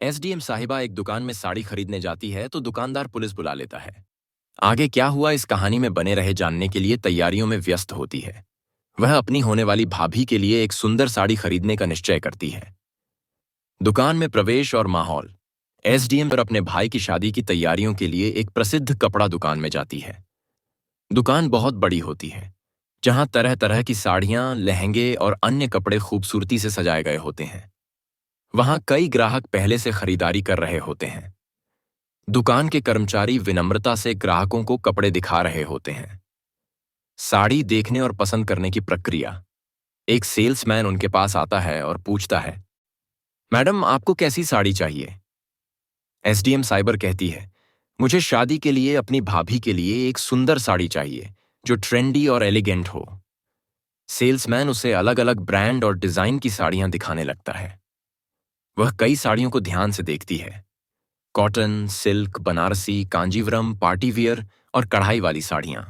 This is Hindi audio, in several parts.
एसडीएम साहिबा एक दुकान में साड़ी खरीदने जाती है तो दुकानदार पुलिस बुला लेता है। आगे क्या हुआ इस कहानी में बने रहे जानने के लिए तैयारियों में व्यस्त होती है। वह अपनी होने वाली भाभी के लिए एक सुंदर साड़ी खरीदने का निश्चय करती है। दुकान में प्रवेश और माहौल। एसडीएम पर अपने भाई की शादी की तैयारियों के लिए एक प्रसिद्ध कपड़ा दुकान में जाती है। दुकान बहुत बड़ी होती है, जहां तरह तरह की साड़ियां, लहंगे और अन्य कपड़े खूबसूरती से सजाए गए होते हैं। वहां कई ग्राहक पहले से खरीदारी कर रहे होते हैं। दुकान के कर्मचारी विनम्रता से ग्राहकों को कपड़े दिखा रहे होते हैं। साड़ी देखने और पसंद करने की प्रक्रिया। एक सेल्समैन उनके पास आता है और पूछता है, मैडम आपको कैसी साड़ी चाहिए? एसडीएम साइबर कहती है, मुझे शादी के लिए अपनी भाभी के लिए एक सुंदर साड़ी चाहिए जो ट्रेंडी और एलिगेंट हो। सेल्समैन उसे अलग अलग ब्रांड और डिजाइन की साड़ियां दिखाने लगता है। वह कई साड़ियों को ध्यान से देखती है। Cotton, silk, Banarasi, Kanjeevaram, party wear और कढ़ाई वाली साड़ियां।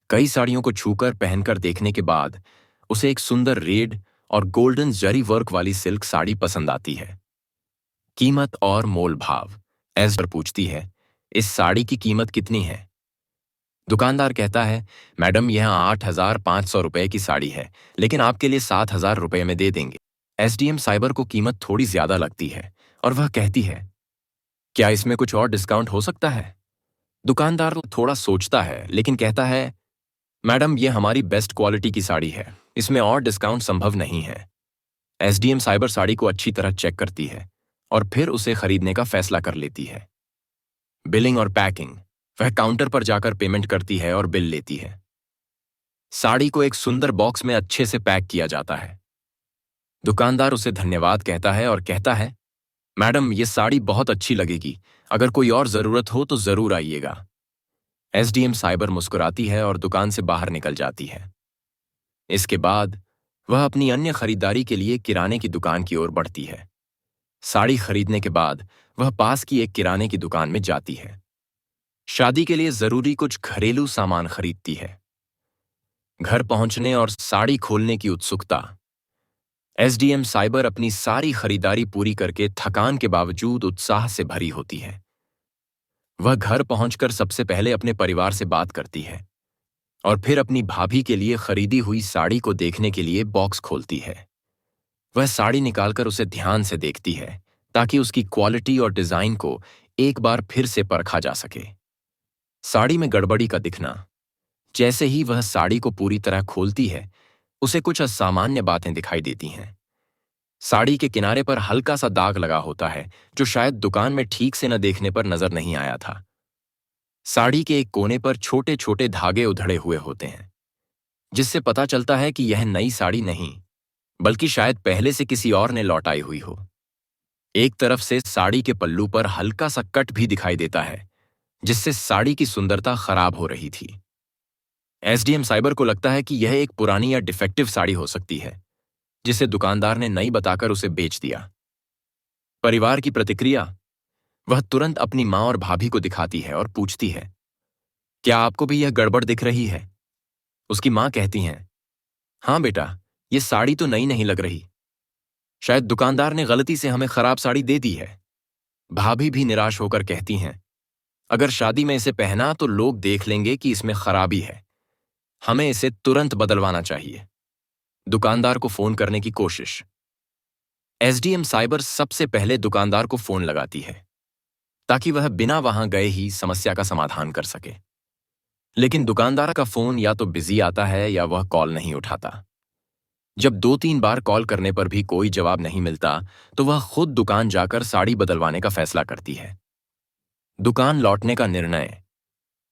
कई साड़ियों को छूकर पहनकर देखने के बाद उसे एक सुंदर रेड और गोल्डन जरी वर्क वाली सिल्क साड़ी पसंद आती है। कीमत और मोल भाव। एस्टर पूछती है, इस साड़ी की कीमत कितनी है? दुकानदार कहता है, मैडम यह 8,500 रुपए की साड़ी है, लेकिन आपके लिए 7,000 रुपए में दे देंगे। एसडीएम साइबर को कीमत थोड़ी ज्यादा लगती है और वह कहती है, क्या इसमें कुछ और डिस्काउंट हो सकता है? दुकानदार थोड़ा सोचता है लेकिन कहता है, मैडम यह हमारी बेस्ट क्वालिटी की साड़ी है, इसमें और डिस्काउंट संभव नहीं है। एसडीएम साइबर साड़ी को अच्छी तरह चेक करती है और फिर उसे खरीदने का फैसला कर लेती है। बिलिंग और पैकिंग। वह काउंटर पर जाकर पेमेंट करती है और बिल लेती है। साड़ी को एक सुंदर बॉक्स में अच्छे से पैक किया जाता है। दुकानदार उसे धन्यवाद कहता है और कहता है, मैडम ये साड़ी बहुत अच्छी लगेगी, अगर कोई और जरूरत हो तो जरूर आइएगा। एसडीएम साइबर मुस्कुराती है और दुकान से बाहर निकल जाती है। इसके बाद वह अपनी अन्य खरीदारी के लिए किराने की दुकान की ओर बढ़ती है। साड़ी खरीदने के बाद वह पास की एक किराने की दुकान में जाती है। शादी के लिए जरूरी कुछ घरेलू सामान खरीदती है। घर पहुंचने और साड़ी खोलने की उत्सुकता। एसडीएम साइबर अपनी सारी खरीदारी पूरी करके थकान के बावजूद उत्साह से भरी होती है। वह घर पहुंचकर सबसे पहले अपने परिवार से बात करती है और फिर अपनी भाभी के लिए खरीदी हुई साड़ी को देखने के लिए बॉक्स खोलती है। वह साड़ी निकालकर उसे ध्यान से देखती है ताकि उसकी क्वालिटी और डिजाइन को एक बार फिर से परखा जा सके। साड़ी में गड़बड़ी का दिखना। जैसे ही वह साड़ी को पूरी तरह खोलती है, उसे कुछ असामान्य बातें दिखाई देती हैं। साड़ी के किनारे पर हल्का सा दाग लगा होता है जो शायद दुकान में ठीक से न देखने पर नजर नहीं आया था। साड़ी के एक कोने पर छोटे छोटे धागे उधड़े हुए होते हैं, जिससे पता चलता है कि यह नई साड़ी नहीं, बल्कि शायद पहले से किसी और ने लौटाई हुई हो। एक तरफ से साड़ी के पल्लू पर हल्का सा कट भी दिखाई देता है, जिससे साड़ी की सुंदरता खराब हो रही थी। एसडीएम साइबर को लगता है कि यह एक पुरानी या डिफेक्टिव साड़ी हो सकती है, जिसे दुकानदार ने नई बताकर उसे बेच दिया। परिवार की प्रतिक्रिया। वह तुरंत अपनी मां और भाभी को दिखाती है और पूछती है, क्या आपको भी यह गड़बड़ दिख रही है? उसकी मां कहती हैं, हाँ बेटा, यह साड़ी तो नई नहीं लग रही। शायद दुकानदार ने गलती से हमें खराब साड़ी दे दी है। भाभी भी निराश होकर कहती हैं, अगर शादी में इसे पहना तो लोग देख लेंगे कि इसमें खराबी है। हमें इसे तुरंत बदलवाना चाहिए। दुकानदार को फोन करने की कोशिश। एसडीएम साइबर सबसे पहले दुकानदार को फोन लगाती है ताकि वह बिना वहां गए ही समस्या का समाधान कर सके। लेकिन दुकानदार का फोन या तो बिजी आता है या वह कॉल नहीं उठाता। जब 2-3 बार कॉल करने पर भी कोई जवाब नहीं मिलता तो वह खुद दुकान जाकर साड़ी बदलवाने का फैसला करती है। दुकान लौटने का निर्णय।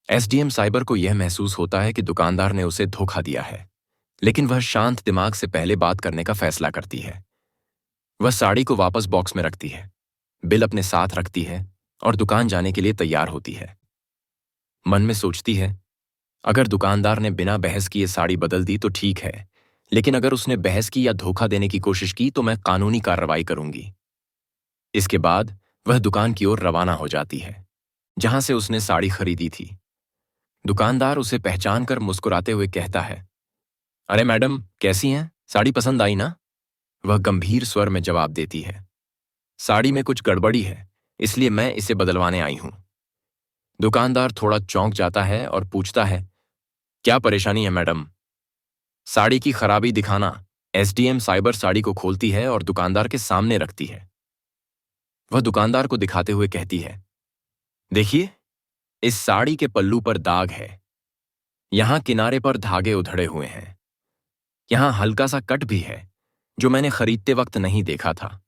एसडीएम साइबर को यह महसूस होता है कि दुकानदार ने उसे धोखा दिया है, लेकिन वह शांत दिमाग से पहले बात करने का फैसला करती है। वह साड़ी को वापस बॉक्स में रखती है, बिल अपने साथ रखती है और दुकान जाने के लिए तैयार होती है। मन में सोचती है, अगर दुकानदार ने बिना बहस किए साड़ी बदल दी तो ठीक है, लेकिन अगर उसने बहस की या धोखा देने की कोशिश की तो मैं कानूनी कार्रवाई करूंगी। इसके बाद वह दुकान की ओर रवाना हो जाती है, जहां से उसने साड़ी खरीदी थी। दुकानदार उसे पहचान कर मुस्कुराते हुए कहता है, अरे मैडम कैसी हैं, साड़ी पसंद आई ना? वह गंभीर स्वर में जवाब देती है, साड़ी में कुछ गड़बड़ी है, इसलिए मैं इसे बदलवाने आई हूं। दुकानदार थोड़ा चौंक जाता है और पूछता है, क्या परेशानी है मैडम? साड़ी की खराबी दिखाना। एसडीएम साइबर साड़ी को खोलती है और दुकानदार के सामने रखती है। वह दुकानदार को दिखाते हुए कहती है, देखिए, इस साड़ी के पल्लू पर दाग है। यहां किनारे पर धागे उधड़े हुए हैं। यहां हल्का सा कट भी है, जो मैंने खरीदते वक्त नहीं देखा था।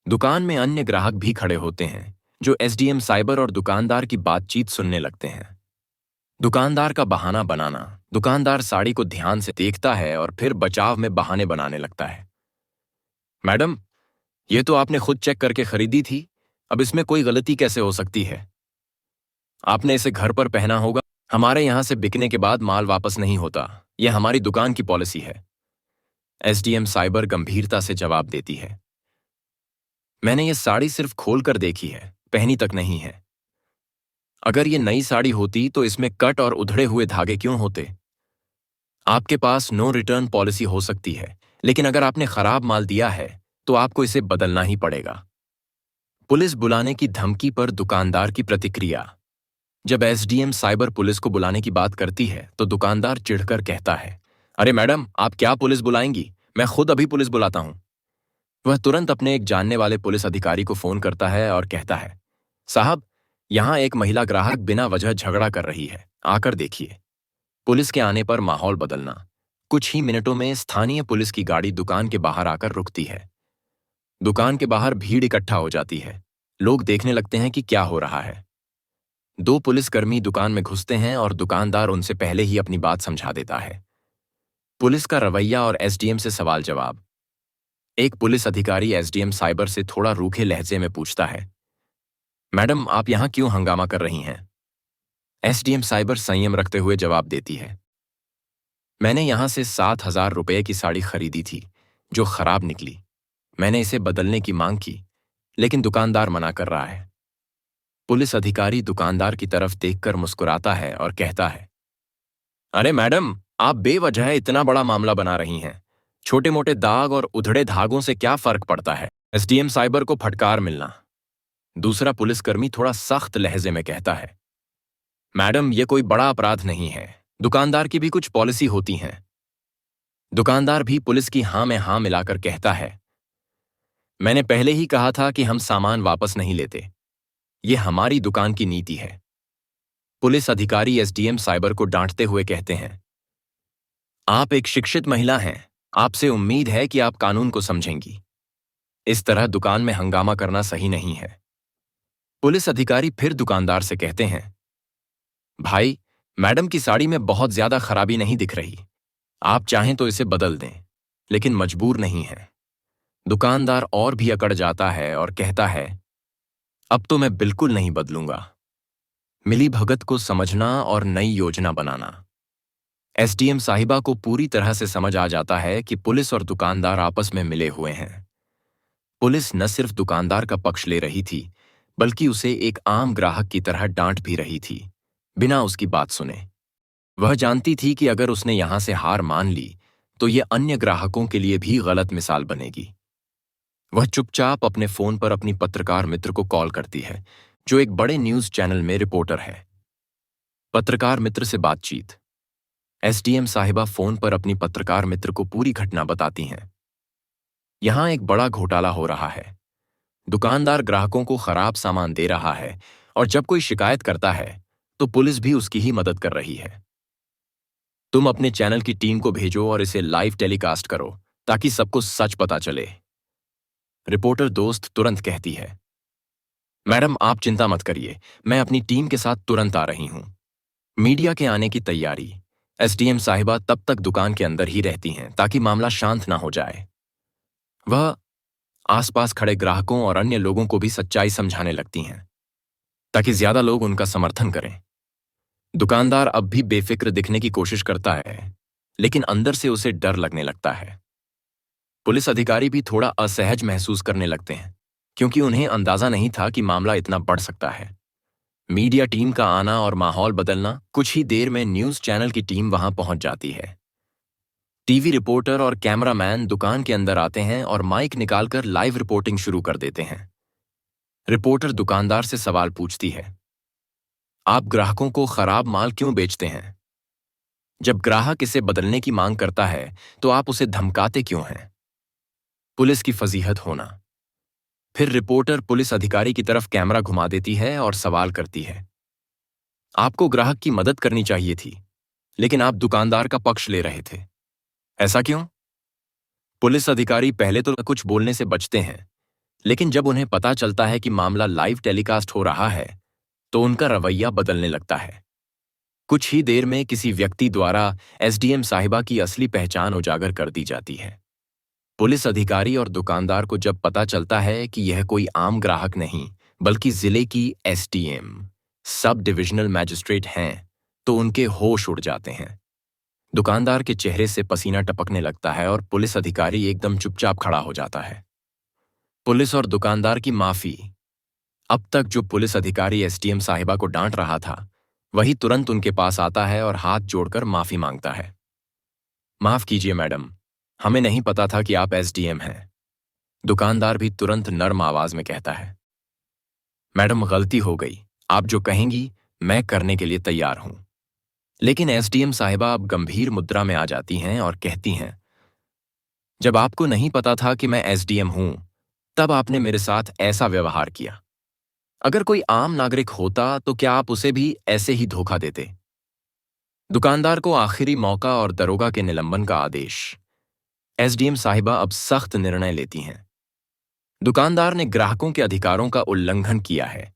दुकान में अन्य ग्राहक भी खड़े होते हैं, जो एसडीएम साइबर और दुकानदार की बातचीत सुनने लगते हैं। दुकानदार का बहाना बनाना। दुकानदार साड़ी को ध्यान से देखता है और फिर बचाव में बहाने बनाने लगता है। मैडम, ये तो आपने खुद चेक करके खरीदी थी, अब इसमें कोई गलती कैसे हो सकती है? आपने इसे घर पर पहना होगा। हमारे यहां से बिकने के बाद माल वापस नहीं होता, यह हमारी दुकान की पॉलिसी है। एसडीएम साइबर गंभीरता से जवाब देती है, मैंने ये साड़ी सिर्फ खोल कर देखी है, पहनी तक नहीं है। अगर ये नई साड़ी होती तो इसमें कट और उधड़े हुए धागे क्यों होते? आपके पास नो रिटर्न पॉलिसी हो सकती है, लेकिन अगर आपने खराब माल दिया है तो आपको इसे बदलना ही पड़ेगा। पुलिस बुलाने की धमकी पर दुकानदार की प्रतिक्रिया। जब एसडीएम साइबर पुलिस को बुलाने की बात करती है तो दुकानदार चिढ़कर कहता है, अरे मैडम, आप क्या पुलिस बुलाएंगी? मैं खुद अभी पुलिस बुलाता हूं। वह तुरंत अपने एक जानने वाले पुलिस अधिकारी को फोन करता है और कहता है, साहब, यहां एक महिला ग्राहक बिना वजह झगड़ा कर रही है, आकर देखिए। पुलिस के आने पर माहौल बदलना। कुछ ही मिनटों में स्थानीय पुलिस की गाड़ी दुकान के बाहर आकर रुकती है। दुकान के बाहर भीड़ इकट्ठा हो जाती है। लोग देखने लगते हैं कि क्या हो रहा है। दो पुलिसकर्मी दुकान में घुसते हैं और दुकानदार उनसे पहले ही अपनी बात समझा देता है। पुलिस का रवैया और एसडीएम से सवाल जवाब। एक पुलिस अधिकारी एसडीएम साइबर से थोड़ा रूखे लहजे में पूछता है, मैडम, आप यहां क्यों हंगामा कर रही हैं? एसडीएम साइबर संयम रखते हुए जवाब देती है, मैंने यहां से 7,000 रुपये की साड़ी खरीदी थी, जो खराब निकली। मैंने इसे बदलने की मांग की, लेकिन दुकानदार मना कर रहा है। पुलिस अधिकारी दुकानदार की तरफ देखकर मुस्कुराता है और कहता है, अरे मैडम, आप बेवजह इतना बड़ा मामला बना रही हैं। छोटे मोटे दाग और उधड़े धागों से क्या फर्क पड़ता है? एसडीएम साइबर को फटकार मिलना। दूसरा पुलिसकर्मी थोड़ा सख्त लहजे में कहता है, मैडम, यह कोई बड़ा अपराध नहीं है। दुकानदार की भी कुछ पॉलिसी होती हैं। दुकानदार भी पुलिस की हां में हां मिलाकर कहता है, मैंने पहले ही कहा था कि हम सामान वापस नहीं लेते। यह हमारी दुकान की नीति है। पुलिस अधिकारी एसडीएम साइबर को डांटते हुए कहते हैं, आप एक शिक्षित महिला हैं, आपसे उम्मीद है कि आप कानून को समझेंगी। इस तरह दुकान में हंगामा करना सही नहीं है। पुलिस अधिकारी फिर दुकानदार से कहते हैं, भाई, मैडम की साड़ी में बहुत ज्यादा खराबी नहीं दिख रही। आप चाहें तो इसे बदल दें, लेकिन मजबूर नहीं है। दुकानदार और भी अकड़ जाता है और कहता है, अब तो मैं बिल्कुल नहीं बदलूंगा। मिली भगत को समझना और नई योजना बनाना। एसडीएम साहिबा को पूरी तरह से समझ आ जाता है कि पुलिस और दुकानदार आपस में मिले हुए हैं। पुलिस न सिर्फ दुकानदार का पक्ष ले रही थी, बल्कि उसे एक आम ग्राहक की तरह डांट भी रही थी, बिना उसकी बात सुने। वह जानती थी कि अगर उसने यहां से हार मान ली तो यह अन्य ग्राहकों के लिए भी गलत मिसाल बनेगी। वह चुपचाप अपने फोन पर अपनी पत्रकार मित्र को कॉल करती है, जो एक बड़े न्यूज चैनल में रिपोर्टर है। पत्रकार मित्र से बातचीत। एसडीएम साहिबा फोन पर अपनी पत्रकार मित्र को पूरी घटना बताती हैं। यहां एक बड़ा घोटाला हो रहा है। दुकानदार ग्राहकों को खराब सामान दे रहा है और जब कोई शिकायत करता है तो पुलिस भी उसकी ही मदद कर रही है। तुम अपने चैनल की टीम को भेजो और इसे लाइव टेलीकास्ट करो, ताकि सबको सच पता चले। रिपोर्टर दोस्त तुरंत कहती है, मैडम, आप चिंता मत करिए, मैं अपनी टीम के साथ तुरंत आ रही हूं। मीडिया के आने की तैयारी। एसडीएम साहिबा तब तक दुकान के अंदर ही रहती हैं ताकि मामला शांत ना हो जाए। वह आसपास खड़े ग्राहकों और अन्य लोगों को भी सच्चाई समझाने लगती हैं, ताकि ज्यादा लोग उनका समर्थन करें। दुकानदार अब भी बेफिक्र दिखने की कोशिश करता है, लेकिन अंदर से उसे डर लगने लगता है। पुलिस अधिकारी भी थोड़ा असहज महसूस करने लगते हैं, क्योंकि उन्हें अंदाजा नहीं था कि मामला इतना बढ़ सकता है। मीडिया टीम का आना और माहौल बदलना। कुछ ही देर में न्यूज चैनल की टीम वहां पहुंच जाती है। टीवी रिपोर्टर और कैमरामैन दुकान के अंदर आते हैं और माइक निकालकर लाइव रिपोर्टिंग शुरू कर देते हैं। रिपोर्टर दुकानदार से सवाल पूछती है, आप ग्राहकों को खराब माल क्यों बेचते हैं? जब ग्राहक इसे बदलने की मांग करता है तो आप उसे धमकाते क्यों हैं? पुलिस की फजीहत होना। फिर रिपोर्टर पुलिस अधिकारी की तरफ कैमरा घुमा देती है और सवाल करती है, आपको ग्राहक की मदद करनी चाहिए थी, लेकिन आप दुकानदार का पक्ष ले रहे थे, ऐसा क्यों? पुलिस अधिकारी पहले तो कुछ बोलने से बचते हैं, लेकिन जब उन्हें पता चलता है कि मामला लाइव टेलीकास्ट हो रहा है तो उनका रवैया बदलने लगता है। कुछ ही देर में किसी व्यक्ति द्वारा एसडीएम साहिबा की असली पहचान उजागर कर दी जाती है। पुलिस अधिकारी और दुकानदार को जब पता चलता है कि यह कोई आम ग्राहक नहीं बल्कि जिले की एसडीएम सब डिविजनल मैजिस्ट्रेट हैं, तो उनके होश उड़ जाते हैं। दुकानदार के चेहरे से पसीना टपकने लगता है और पुलिस अधिकारी एकदम चुपचाप खड़ा हो जाता है। पुलिस और दुकानदार की माफी। अब तक जो पुलिस अधिकारी एसडीएम साहिबा को डांट रहा था वही तुरंत उनके पास आता है और हाथ जोड़कर माफी मांगता है। माफ कीजिए मैडम, हमें नहीं पता था कि आप एसडीएम हैं। दुकानदार भी तुरंत नर्म आवाज में कहता है, मैडम गलती हो गई, आप जो कहेंगी मैं करने के लिए तैयार हूं। लेकिन एसडीएम साहिबा अब गंभीर मुद्रा में आ जाती हैं और कहती हैं, जब आपको नहीं पता था कि मैं एसडीएम हूं तब आपने मेरे साथ ऐसा व्यवहार किया। अगर कोई आम नागरिक होता तो क्या आप उसे भी ऐसे ही धोखा देते? दुकानदार को आखिरी मौका और दरोगा के निलंबन का आदेश। एसडीएम साहिबा अब सख्त निर्णय लेती हैं। दुकानदार ने ग्राहकों के अधिकारों का उल्लंघन किया है,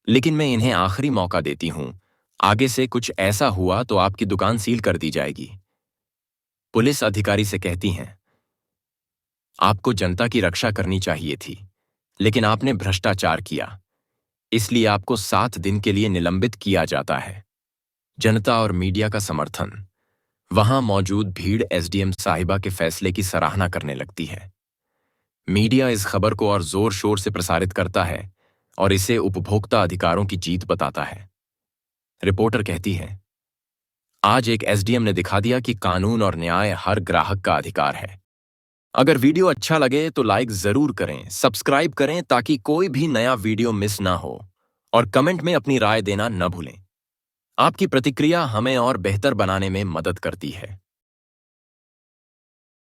लेकिन मैं इन्हें आखिरी मौका देती हूं। आगे से कुछ ऐसा हुआ तो आपकी दुकान सील कर दी जाएगी। पुलिस अधिकारी से कहती हैं, आपको जनता की रक्षा करनी चाहिए थी, लेकिन आपने भ्रष्टाचार किया, इसलिए आपको 7 दिन के लिए निलंबित किया जाता है। जनता और मीडिया का समर्थन। वहां मौजूद भीड़ एसडीएम साहिबा के फैसले की सराहना करने लगती है। मीडिया इस खबर को और जोर शोर से प्रसारित करता है और इसे उपभोक्ता अधिकारों की जीत बताता है। रिपोर्टर कहती है, आज एक एसडीएम ने दिखा दिया कि कानून और न्याय हर ग्राहक का अधिकार है। अगर वीडियो अच्छा लगे तो लाइक जरूर करें, सब्सक्राइब करें ताकि कोई भी नया वीडियो मिस ना हो, और कमेंट में अपनी राय देना न भूलें। आपकी प्रतिक्रिया हमें और बेहतर बनाने में मदद करती है।